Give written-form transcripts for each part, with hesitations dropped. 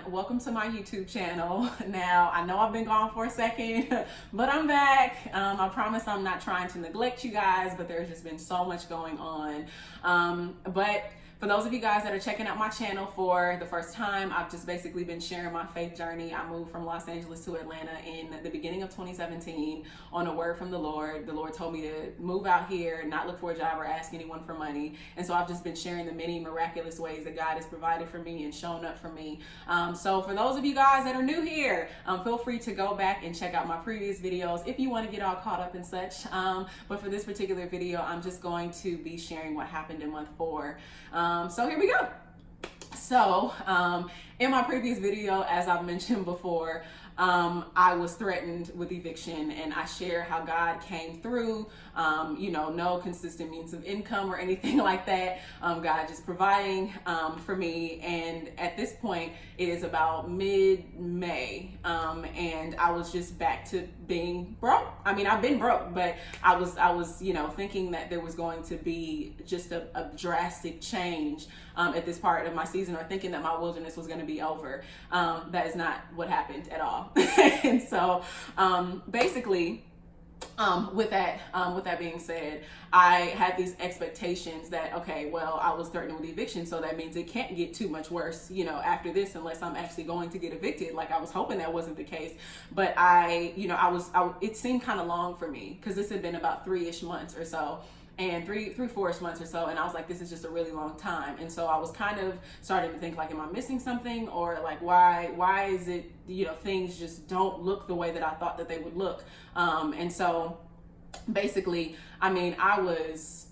Welcome to my YouTube channel. Now, I know I've been gone for a second, but I'm back. I promise I'm not trying to neglect you guys, but there's just been so much going on. But for those of you guys that are checking out my channel for the first time, I've just basically been sharing my faith journey. I moved from Los Angeles to Atlanta in the beginning of 2017 on a word from the Lord. The Lord told me to move out here, not look for a job or ask anyone for money. And so I've just been sharing the many miraculous ways that God has provided for me and shown up for me. So for those of you guys that are new here, feel free to go back and check out my previous videos if you want to get all caught up and such. But for this particular video, I'm just going to be sharing what happened in month 4. So here we go. So in my previous video, as I've mentioned before, I was threatened with eviction, and I share how God came through, no consistent means of income or anything like that. God just providing for me. And at this point, it is about mid-May, and I was just back to being broke. I mean, I've been broke, but I was, thinking that there was going to be just a drastic change at this part of my season, or thinking that my wilderness was going to be over. That is not what happened at all. And so basically, with that being said, I had these expectations that, okay, well, I was threatened with eviction, so that means it can't get too much worse, after this, unless I'm actually going to get evicted. Like, I was hoping that wasn't the case, but it seemed kind of long for me, because this had been about 3-ish months or so. And 4-ish months or so, and I was like, this is just a really long time. And so I was kind of starting to think, like, am I missing something? Or like, why is it, things just don't look the way that I thought that they would look. And so basically, I was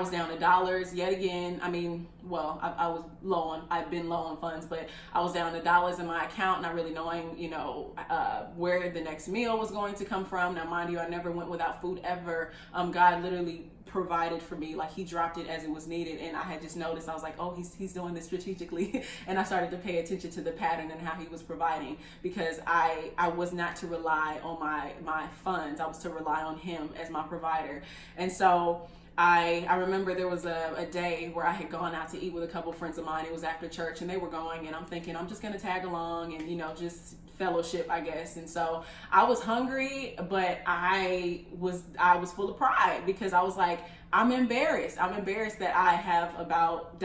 down to dollars yet again. I've been low on funds, but I was down to dollars in my account, not really knowing, where the next meal was going to come from. Now, mind you, I never went without food ever. God literally provided for me. Like, he dropped it as it was needed, and I had just noticed, I was like, oh, he's doing this strategically. And I started to pay attention to the pattern and how he was providing, because I was not to rely on my funds. I was to rely on him as my provider. And so I remember there was a day where I had gone out to eat with a couple friends of mine. It was after church, and they were going, and I'm thinking, I'm just going to tag along and, just fellowship, I guess. And so I was hungry, but I was full of pride, because I was like, I'm embarrassed that I have about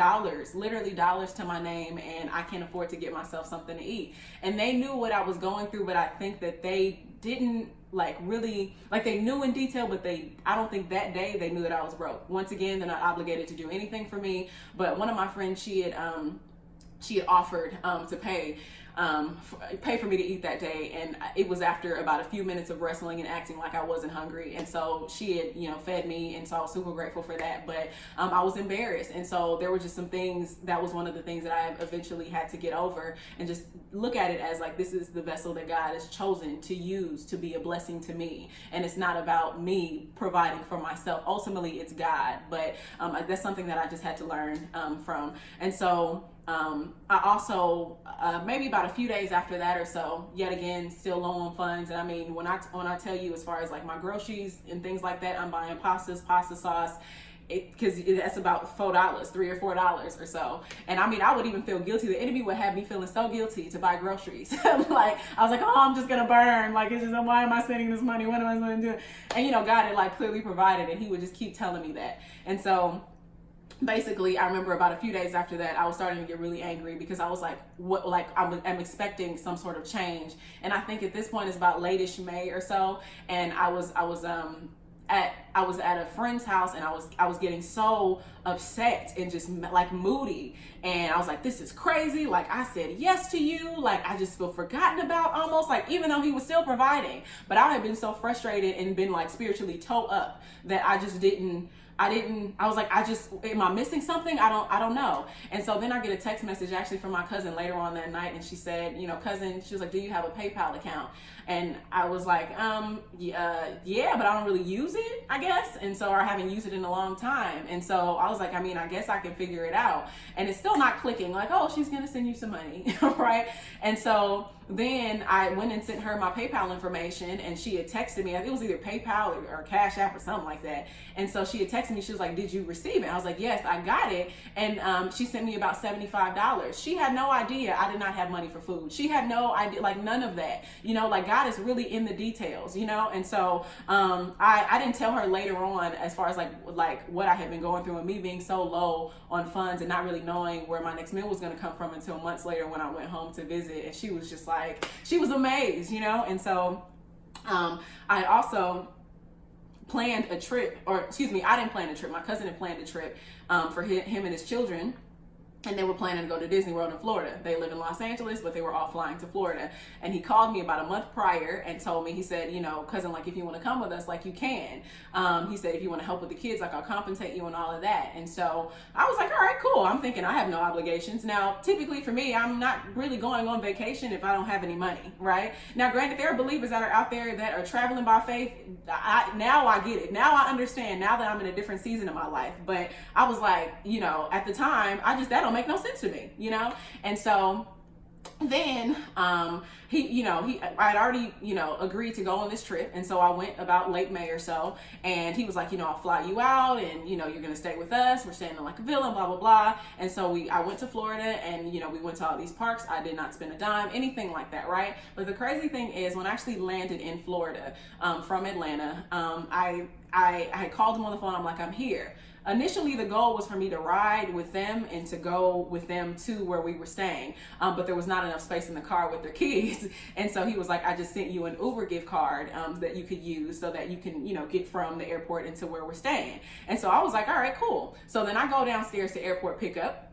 literally dollars to my name, and I can't afford to get myself something to eat. And they knew what I was going through, but I think that they didn't they knew in detail, but I don't think that day they knew that I was broke. Once again, they're not obligated to do anything for me, but one of my friends, she had offered to pay for me to eat that day, and it was after about a few minutes of wrestling and acting like I wasn't hungry. And so she had fed me, and so I was super grateful for that. But I was embarrassed, and so there were just some things. That was one of the things that I eventually had to get over, and just look at it as like, this is the vessel that God has chosen to use to be a blessing to me, and it's not about me providing for myself. Ultimately, it's God. But that's something that I just had to learn from. And so I also, maybe about a fefew days after that or so, yet again, still low on funds. And when I tell you, as far as like my groceries and things like that, I'm buying pasta sauce, because that's about $4, $3 or $4 or so. And I would even feel guilty. The enemy would have me feeling so guilty to buy groceries. Like, I was like, oh, I'm just gonna burn. Like, it's just, why am I spending this money? What am I supposed to do? And God had like clearly provided, and he would just keep telling me that. And so basically, I remember about a few days after that, I was starting to get really angry, because I was like, I'm expecting some sort of change. And I think at this point it's about late-ish May or so, and I was at a friend's house, and I was getting so upset and just like moody, and I was like, this is crazy. Like, I said yes to you. Like, I just feel forgotten about, almost, like, even though he was still providing, but I had been so frustrated and been like spiritually towed up that I was like, am I missing something? I don't know. And so then I get a text message actually from my cousin later on that night, and she said, cousin, she was like, do you have a PayPal account? And I was like, yeah, but I don't really use it, I guess. And so I haven't used it in a long time. And so I was like, I guess I can figure it out. And it's still not clicking, like, oh, she's going to send you some money, right? And so then I went and sent her my PayPal information, and she had texted me. It was either PayPal or Cash App or something like that. And so she had texted me. She was like, "Did you receive it?" I was like, "Yes, I got it." And she sent me about $75. She had no idea I did not have money for food. She had no idea, like none of that. You know, like God is really in the details. You know, and so I didn't tell her later on, as far as like what I had been going through and me being so low on funds and not really knowing where my next meal was going to come from until months later when I went home to visit. And she was just like, she was amazed, you know. And so I also planned a trip, or excuse me, I didn't plan a trip. My cousin had planned a trip for him and his children. And they were planning to go to Disney World in Florida. They live in Los Angeles, but they were all flying to Florida. And he called me about a month prior and told me, he said, you know, cousin, like if you want to come with us, like you can. He said, if you want to help with the kids, like I'll compensate you and all of that. And so I was like, all right, cool. I'm thinking I have no obligations. Now, typically for me, I'm not really going on vacation if I don't have any money, right? Now, granted, there are believers that are out there that are traveling by faith. Now I get it. Now I understand, now that I'm in a different season of my life. But I was like, you know, at the time, that don't make no sense to me, you know? And so then I'd already, you know, agreed to go on this trip. And so I went about late May or so, and he was like, you know, I'll fly you out, and, you know, you're going to stay with us. We're staying in like a villa, blah, blah, blah. And so I went to Florida, and, you know, we went to all these parks. I did not spend a dime, anything like that, right? But the crazy thing is, when I actually landed in Florida from Atlanta, I had called him on the phone. I'm like, I'm here. Initially, the goal was for me to ride with them and to go with them to where we were staying, but there was not enough space in the car with their kids. And so he was like, I just sent you an Uber gift card that you could use so that you can, you know, get from the airport into where we're staying. And so I was like, all right, cool. So then I go downstairs to airport pickup.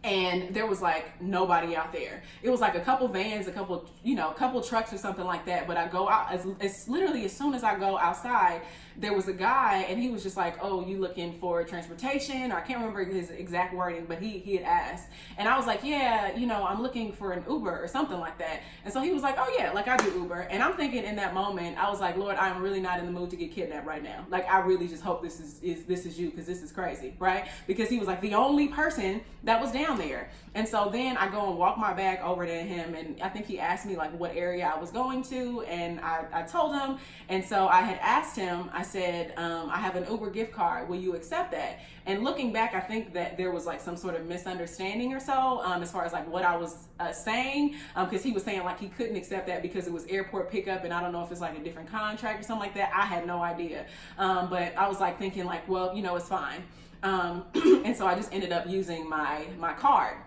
And there was like nobody out there. It was like a couple vans, a couple trucks or something like that. But I go out, as literally as soon as I go outside, there was a guy, and he was just like, "Oh, you looking for transportation?" Or I can't remember his exact wording, but he had asked. And I was like, "Yeah, you know, I'm looking for an Uber or something like that." And so he was like, "Oh yeah, like I do Uber." And I'm thinking in that moment, I was like, "Lord, I'm really not in the mood to get kidnapped right now. Like I really just hope this is you, because this is crazy, right?" Because he was like the only person that was down there. And so then I go and walk my bag over to him, and I think he asked me like what area I was going to, and I told him. And so I had asked him, I said, I have an Uber gift card, will you accept that? And looking back, I think that there was like some sort of misunderstanding or so, as far as like what I was saying, because he was saying like he couldn't accept that because it was airport pickup, and I don't know if it's like a different contract or something like that. I had no idea, but I was like thinking like, well, you know, it's fine. And so I just ended up using my card,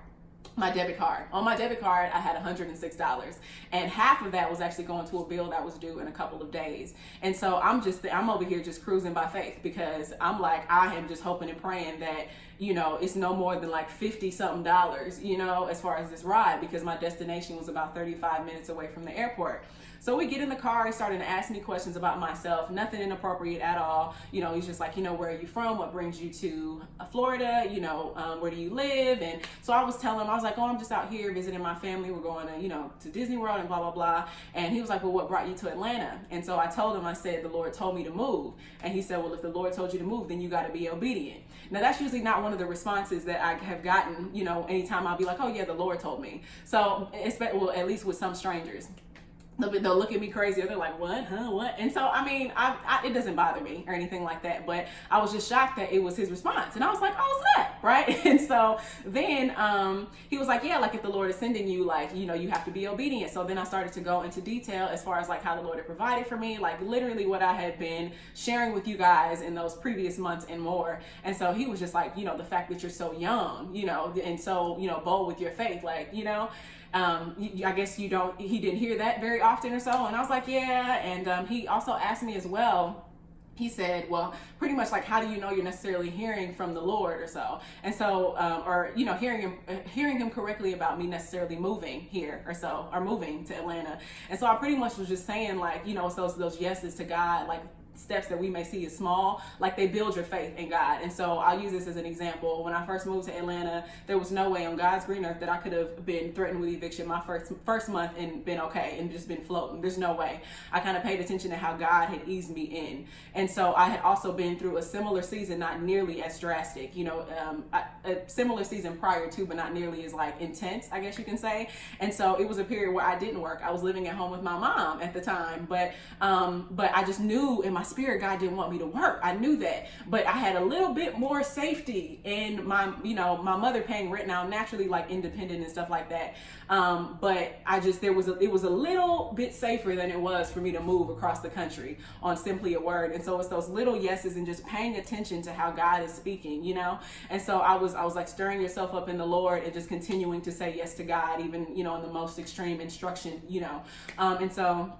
my debit card. On my debit card, I had $106, and half of that was actually going to a bill that was due in a couple of days. And so I'm over here just cruising by faith, because I'm like, I am just hoping and praying that, you know, it's no more than like $50 something, you know, as far as this ride, because my destination was about 35 minutes away from the airport. So we get in the car, he's starting to ask me questions about myself, nothing inappropriate at all. You know, he's just like, you know, where are you from? What brings you to Florida? You know, where do you live? And so I was telling him, I was like, oh, I'm just out here visiting my family. We're going to, you know, to Disney World and blah, blah, blah. And he was like, well, what brought you to Atlanta? And so I told him, I said, the Lord told me to move. And he said, well, if the Lord told you to move, then you got to be obedient. Now, that's usually not one of the responses that I have gotten, you know, anytime I'll be like, oh, yeah, the Lord told me. So, well, at least with some strangers. They'll look at me crazy, or they're like, what, huh, what? And so, I mean, it doesn't bother me or anything like that, but I was just shocked that it was his response. And I was like, oh, snap, right? And so then he was like, yeah, like if the Lord is sending you, like, you know, you have to be obedient. So then I started to go into detail as far as like how the Lord had provided for me, like literally what I had been sharing with you guys in those previous months and more. And so he was just like, you know, the fact that you're so young, you know, and so, you know, bold with your faith, like, you know, I guess he didn't hear that very often or so. And I was like, yeah. And he also asked me as well, he said, well, pretty much like, how do you know you're necessarily hearing from the Lord or so? And so, or, you know, hearing him correctly about me necessarily moving here or so, or moving to Atlanta. And so I pretty much was just saying like, you know, it's those yeses to God, like steps that we may see as small, like they build your faith in God. And so I'll use this as an example. When I first moved to Atlanta, there was no way on God's green earth that I could have been threatened with eviction my first month and been okay and just been floating. There's no way. I kind of paid attention to how God had eased me in. And so I had also been through a similar season, not nearly as drastic, a similar season prior to, but not nearly as like intense, I guess you can say. And so it was a period where I didn't work. I was living at home with my mom at the time, but I just knew in my spirit God didn't want me to work. I knew that, but I had a little bit more safety in my mother paying rent. Now I'm naturally like independent and stuff like that, but it was a little bit safer than it was for me to move across the country on simply a word. And so it's those little yeses and just paying attention to how God is speaking, and so I was like stirring yourself up in the Lord and just continuing to say yes to God, even in the most extreme instruction, and so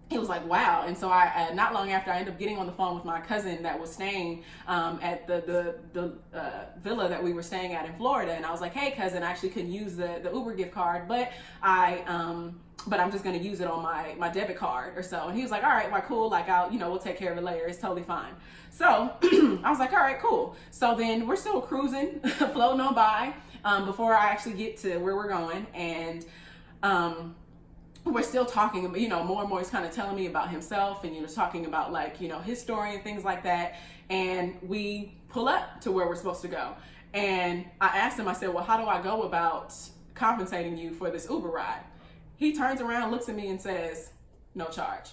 it was like, wow. And so I not long after, I ended up getting on the phone with my cousin that was staying at the villa that we were staying at in Florida. And I was like, hey cousin, I actually couldn't use the Uber gift card, but I'm just going to use it on my debit card or so. And he was like, all right, well, cool. Like we'll take care of it later. It's totally fine. So I was like, all right, cool. So then we're still cruising, floating on by before I actually get to where we're going. And, we're still talking, more and more he's kind of telling me about himself and, talking about like, his story and things like that. And we pull up to where we're supposed to go. And I asked him, I said, well, how do I go about compensating you for this Uber ride? He turns around, looks at me and says, no charge.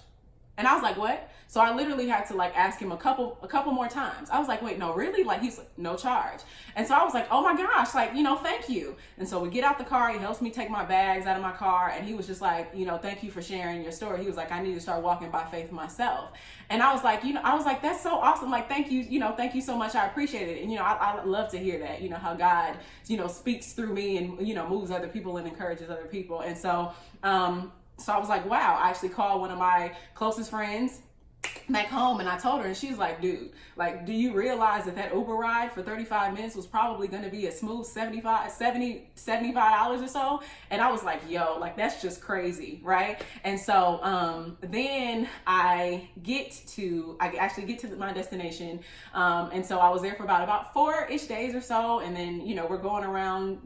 And I was like, what? So I literally had to like ask him a couple more times. I was like, wait, no, really? Like he's like, no charge. And so I was like, oh my gosh, like, thank you. And so we get out the car, he helps me take my bags out of my car. And he was just like, thank you for sharing your story. He was like, I need to start walking by faith myself. And I was like, that's so awesome. Like, thank you, thank you so much. I appreciate it. And, I love to hear that, how God, speaks through me and, moves other people and encourages other people. And so, so I was like, wow. I actually called one of my closest friends back home and I told her, and she's like, dude, like, do you realize that Uber ride for 35 minutes was probably going to be a smooth $75 or so? And I was like, yo, like, that's just crazy. Right. And so, then I actually get to my destination. And so I was there for about 4-ish days or so. And then, we're going around,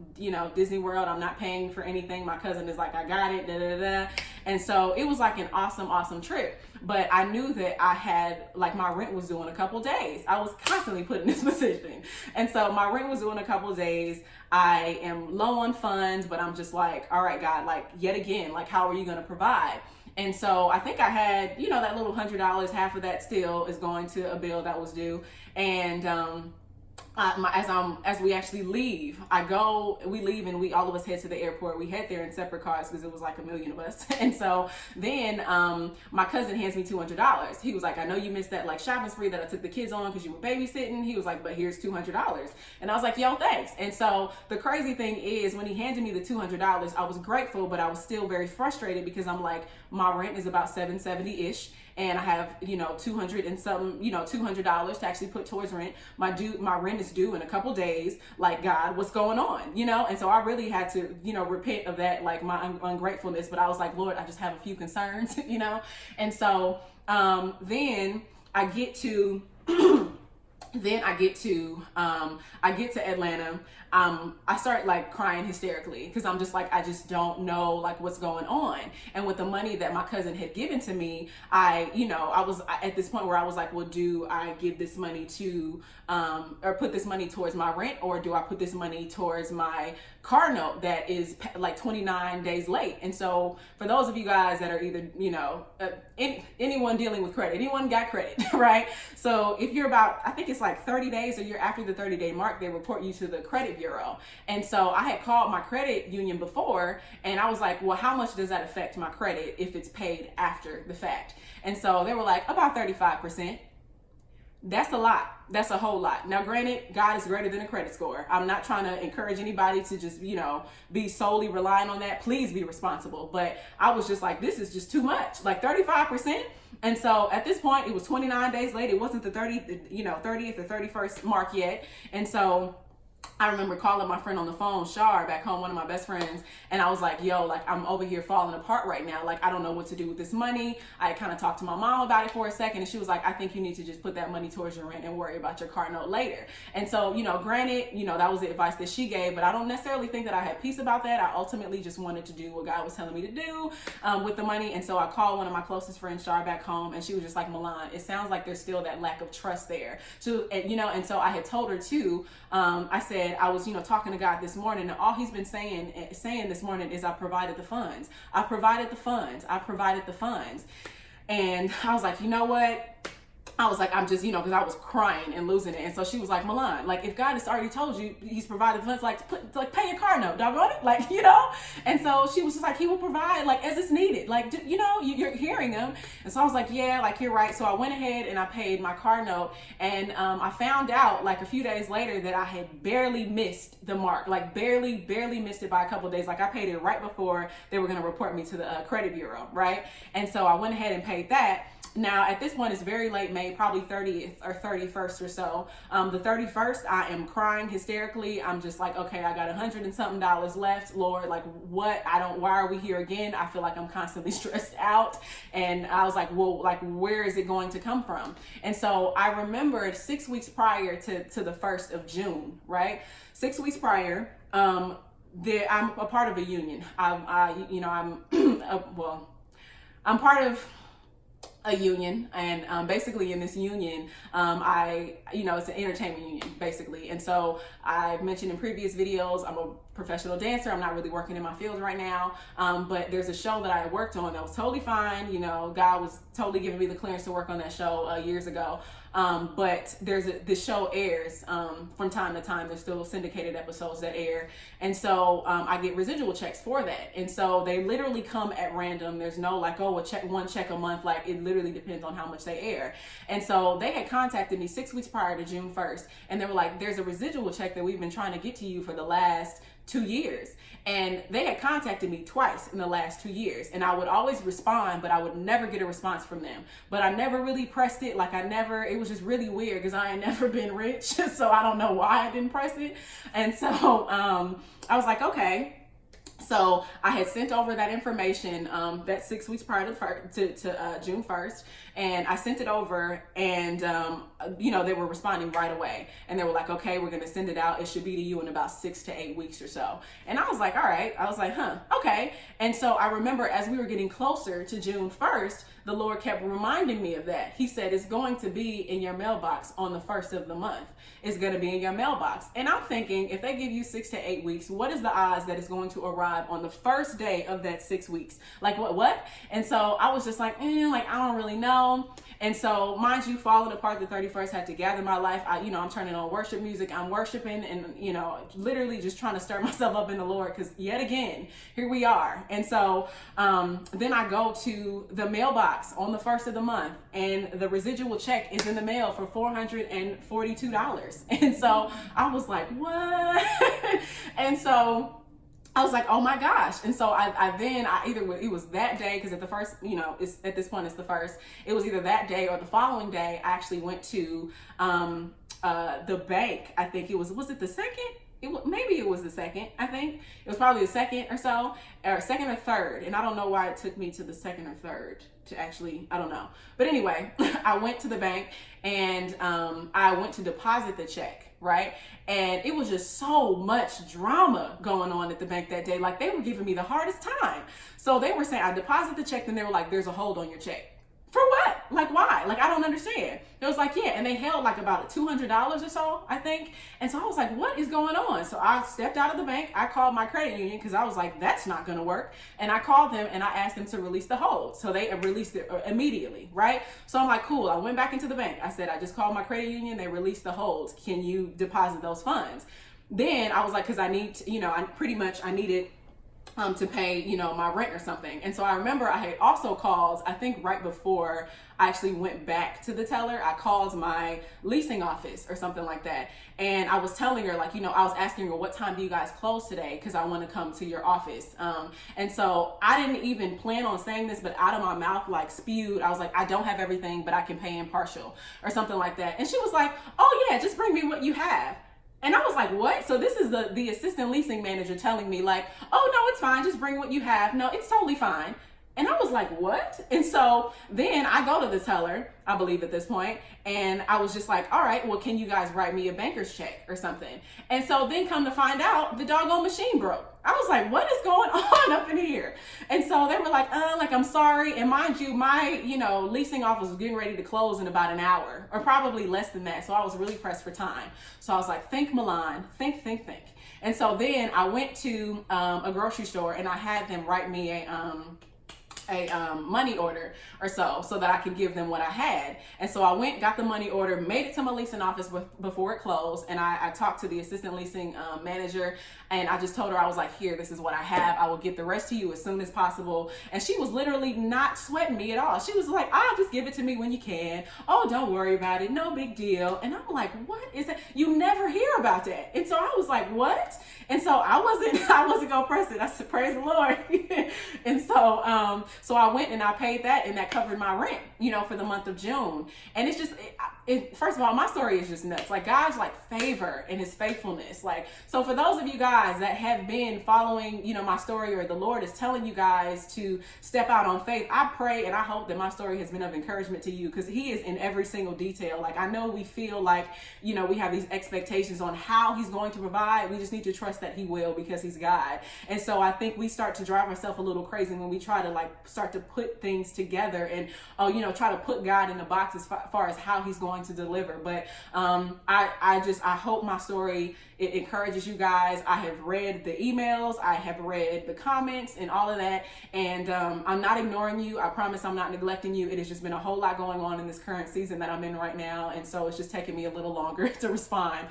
Disney World. I'm not paying for anything. My cousin is like, I got it. Da, da, da. And so it was like an awesome trip. But I knew that I had, like, my rent was due in a couple days. I was constantly put in this position. And so my rent was due in a couple days. I am low on funds, but I'm just like, all right, God, like, yet again, like, how are you going to provide? And so I think I had, that little $100, half of that still is going to a bill that was due. And, as we actually leave, we leave and all of us head to the airport. We head there in separate cars because it was like a million of us. And so then my cousin hands me $200. He was like, I know you missed that like shopping spree that I took the kids on because you were babysitting. He was like, but here's $200. And I was like, yo, thanks. And so the crazy thing is when he handed me the $200, I was grateful, but I was still very frustrated because I'm like, my rent is about $770-ish. And I have, $200 and some, $200 to actually put towards rent. My rent is due in a couple days. Like, God, what's going on? And so I really had to, repent of that, like my ungratefulness. But I was like, Lord, I just have a few concerns, And so then I get to Atlanta. I start like crying hysterically because I'm just like, I just don't know like what's going on. And with the money that my cousin had given to me, I was at this point where I was like, well, do I give this money to, or put this money towards my rent, or do I put this money towards my car note that is like 29 days late? And so for those of you guys that are either, anyone dealing with credit, anyone got credit, right? So if you're about, I think it's like 30 days or you're after the 30-day mark, they report you to the credit bureau. And so I had called my credit union before and I was like, well, how much does that affect my credit if it's paid after the fact? And so they were like, about 35%. That's a lot. That's a whole lot. Now, granted, God is greater than a credit score. I'm not trying to encourage anybody to just, be solely relying on that. Please be responsible. But I was just like, this is just too much, like 35%. And so at this point, it was 29 days late. It wasn't the 30th or 31st mark yet. And so I remember calling my friend on the phone, Shar, back home, one of my best friends, and I was like, yo, like, I'm over here falling apart right now. Like, I don't know what to do with this money. I kind of talked to my mom about it for a second, and she was like, I think you need to just put that money towards your rent and worry about your car note later. And so, granted, that was the advice that she gave, but I don't necessarily think that I had peace about that. I ultimately just wanted to do what God was telling me to do with the money. And so I called one of my closest friends, Shar, back home, and she was just like, Milan, it sounds like there's still that lack of trust there. So, and so I had told her too, I said, I was, talking to God this morning, and all he's been saying this morning is, I provided the funds. I provided the funds. I provided the funds. And I was like, you know what? I was like, I'm just, because I was crying and losing it. And so she was like, Milan, like, if God has already told you he's provided funds, like, pay your car note, doggone it. Like, And so she was just like, he will provide, like, as it's needed. Like, you're hearing him. And so I was like, yeah, like, you're right. So I went ahead and I paid my car note. And I found out, like, a few days later that I had barely missed the mark. Like, barely missed it by a couple of days. Like, I paid it right before they were going to report me to the credit bureau, right? And so I went ahead and paid that. Now, at this point, it's very late May, probably 30th or 31st or so. The 31st, I am crying hysterically. I'm just like, okay, I got $100 and something left. Lord, like, why are we here again? I feel like I'm constantly stressed out. And I was like, well, like, where is it going to come from? And so I remembered 6 weeks prior to the 1st of June, right? 6 weeks prior, I'm a part of a union. I'm part of a union, and basically in this union, it's an entertainment union basically. And so I mentioned in previous videos, I'm a professional dancer. I'm not really working in my field right now, but there's a show that I worked on that was totally fine. God was totally giving me the clearance to work on that show years ago. But this show airs from time to time. There's still syndicated episodes that air, and so I get residual checks for that. And so they literally come at random. There's no like, oh, one check a month. Like, it literally depends on how much they air. And so they had contacted me 6 weeks prior to June 1st, and they were like, there's a residual check that we've been trying to get to you for the last 2 years. And they had contacted me twice in the last 2 years, and I would always respond, but I would never get a response from them. But I never really pressed it. Like, it was just really weird because I ain't never been rich. So I don't know why I didn't press it. And so I was like, okay. So I had sent over that information that 6 weeks prior to June 1st, and I sent it over, and they were responding right away, and they were like, okay, we're going to send it out. It should be to you in about 6 to 8 weeks or so. And I was like, all right. I was like, okay. And so I remember as we were getting closer to June 1st, the Lord kept reminding me of that. He said, it's going to be in your mailbox on the 1st of the month. It's going to be in your mailbox. And I'm thinking, if they give you 6 to 8 weeks, what is the odds that it's going to arrive on the first day of that 6 weeks? Like, what? And so I was just like, I don't really know. And so, mind you, falling apart the 31st, had to gather my life. I'm turning on worship music. I'm worshiping and, literally just trying to stir myself up in the Lord, because yet again, here we are. And so then I go to the mailbox on the 1st of the month, and the residual check is in the mail for $442. And so I was like, what? And so I was like, oh my gosh. And so it was that day, because at the first, at this point it's the first, it was either that day or the following day, I actually went to the bank. I think was it the second? Maybe it was the second. I think it was probably the second or so, or second or third. And I don't know why it took me to the second or third to actually, I don't know. But anyway, I went to the bank, and I went to deposit the check. Right. And it was just so much drama going on at the bank that day. Like, they were giving me the hardest time. So they were saying, I deposit the check, then they were like, there's a hold on your check. For what? Like, why? Like, I don't understand. It was like, yeah. And they held like about $200 or so, I think. And so I was like, what is going on? So I stepped out of the bank. I called my credit union, because I was like, that's not going to work. And I called them and I asked them to release the hold. So they released it immediately. Right. So I'm like, cool. I went back into the bank. I said, I just called my credit union. They released the holds. Can you deposit those funds? Then I was like, because I need to, I needed to pay, my rent or something. And so I remember I had also called, I think right before I actually went back to the teller, I called my leasing office or something like that. And I was telling her, like, I was asking her, what time do you guys close today? Because I want to come to your office. And so I didn't even plan on saying this, but out of my mouth, like, spewed, I was like, I don't have everything, but I can pay in partial or something like that. And she was like, oh yeah, just bring me what you have. And I was like, what? So this is the assistant leasing manager telling me like, oh, no, it's fine. Just bring what you have. No, it's totally fine. And I was like, what? And so then I go to the teller, I believe at this point, and I was just like, all right, well, can you guys write me a banker's check or something? And so then come to find out, the doggone machine broke. I was like, what is going on up in here? And so they were like, I'm sorry. And mind you, my, leasing office was getting ready to close in about an hour, or probably less than that. So I was really pressed for time. So I was like, think Milan, think. And so then I went to a grocery store and I had them write me a money order or so that I could give them what I had. And so I went, got the money order, made it to my leasing office before it closed. And I talked to the assistant leasing manager, and I just told her, I was like, here, this is what I have. I will get the rest to you as soon as possible. And she was literally not sweating me at all. She was like, just give it to me when you can. Oh, don't worry about it. No big deal. And I'm like, what is that? You never hear about that. And so I was like, what? And so I wasn't gonna press it. I said, praise the Lord. And so I went and I paid that, and that covered my rent, for the month of June. And it's just, first of all, my story is just nuts. Like, God's like favor and his faithfulness. Like, so for those of you guys that have been following, my story, or the Lord is telling you guys to step out on faith, I pray and I hope that my story has been of encouragement to you, because he is in every single detail. Like, I know we feel like, we have these expectations on how he's going to provide. We just need to trust that he will, because he's God. And so I think we start to drive ourselves a little crazy when we try to start to put things together and, try to put God in the box as far as how he's going to deliver. But I hope my story, it encourages you guys. I have read the emails, I have read the comments and all of that. And I'm not ignoring you. I promise I'm not neglecting you. It has just been a whole lot going on in this current season that I'm in right now. And so it's just taking me a little longer to respond.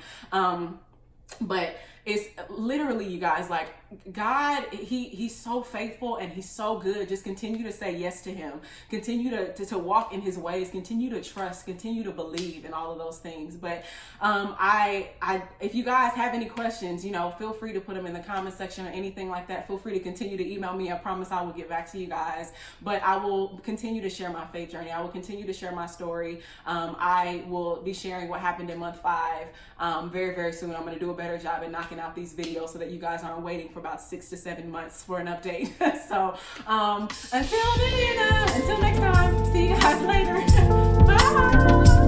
But it's literally, you guys, like, God, he's so faithful and he's so good. Just continue to say yes to him. Continue to walk in his ways. Continue to trust. Continue to believe in all of those things. But if you guys have any questions, feel free to put them in the comment section or anything like that. Feel free to continue to email me. I promise I will get back to you guys. But I will continue to share my faith journey. I will continue to share my story. I will be sharing what happened in month 5 very, very soon. I'm going to do a better job at knocking out these videos so that you guys aren't waiting for about 6 to 7 months for an update. So until then, until next time, see you guys later. Bye.